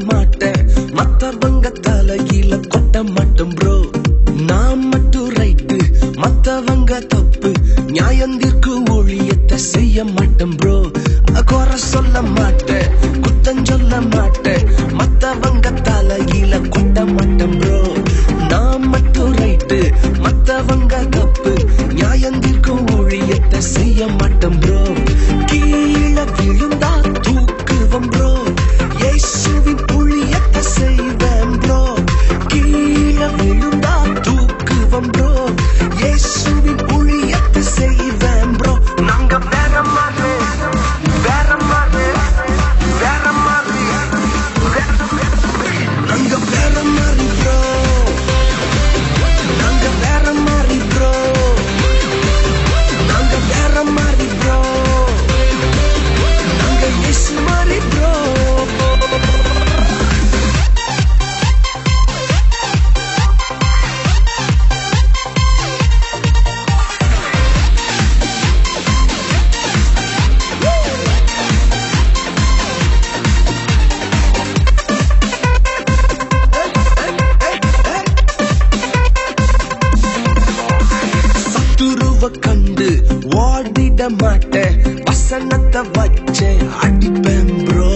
மாட்டேன், மத்தவங்க தலையில கொட்ட மாட்டேன் ப்ரோ. நான் மட்டும் ரைட்டு, மத்தவங்க தப்பு, நியாயந்திற்கு ஊழியத்தை செய்ய மாட்டேன் ப்ரோ. குறை சொல்ல மாட்டேன், குத்தம் சொல்ல மாட்டேன், மத்தவங்க தலையில கொட்ட மாட்டேன் ப்ரோ. நான் மட்டும் ரைட்டு, மத்தவங்க தப்பு, நியாயந்திற்கு ஊழியத்தை செய்ய மாட்டேன் ப்ரோ. கீழே விழுந்தா தூக்குவம் ப்ரோ, இயேசுவின் ஊழியத்தை செய்வேன் ப்ரோ. கீழே விழுந்தா தூக்குவம் ப்ரோ, இயேசுவின் ஊழியத்தை செய்வேன் ப்ரோ. நாங்க வேற மாதிரி, வேற மாதிரி, வேற மாதிரி, நாங்க வேற மாதிரி ப்ரோ. நாங்க வேற மாதிரி ப்ரோ, நாங்க வேற மாதிரி ப்ரோ, நாங்க இயேசு மாதிரி ப்ரோ. கண்டு ஓடிட மாட்டேன், வசனத்தை வச்சே அடிப்பேன் ப்ரோ.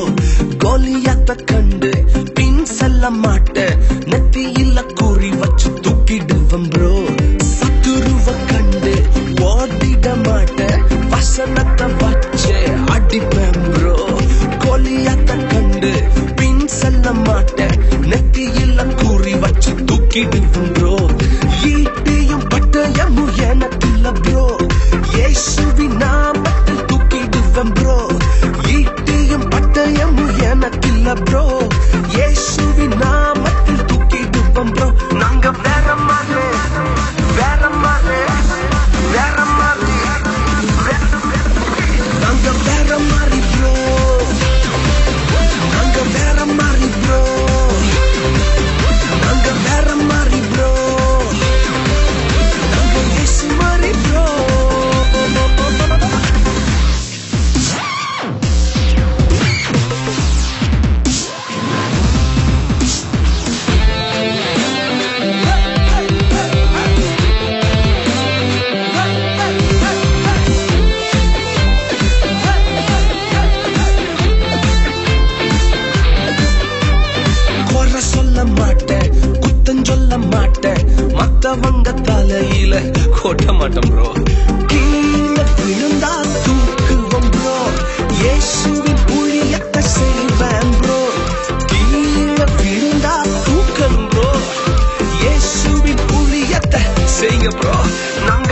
கோலியாத்த கண்டு பின் செல்ல மாட்டேன், நெத்தியில குறி வச்சு தூக்கிடுவேன் ப்ரோ. சத்துருவ கண்டு ஓடிட மாட்டேன், வசனத்தை வச்சே அடிப்பேன் ப்ரோ. கோலியாத்த கண்டு பின் செல்ல மாட்டேன், நெத்தியில குறி வச்சு தூக்கிடுவேன் ப்ரோ. ஈட்டியும் பட்டயமும் எனக்கு ப்ரோ, இயேசுவின் நாமத்தில் தூக்கிடுவேன் ப்ரோ. ஈட்டியும் பட்டயமும் எனக்கில்ல ப்ரோ, இயேசுவின் நாமத்தில் தூக்கிடுவேன் ப்ரோ. நாங்க வேற மாதிரி, வேற மாதிரி, வேற மாதிரி, நாங்க வேற மாதிரி ப்ரோ. நாங்க வேற மாதிரி ப்ரோ, நாங்க வேற மாதிரி ப்ரோ, நாங்க இயேசு மாதிரி ப்ரோ. சொல்ல மாட்டேன், குத்தம் சொல்ல மாட்டேன், மத்தவங்க தலையில கொட்ட மாட்டேன் ப்ரோ. கீழே விழுந்தா தூக்குவோம் ப்ரோ, இயேசுவின் ஊழியத்தை செய்வேன் ப்ரோ. கீழே விழுந்தா தூக்கணும் ப்ரோ, இயேசுவின் ஊழியத்தை செய்ய ப்ரோ. நாங்க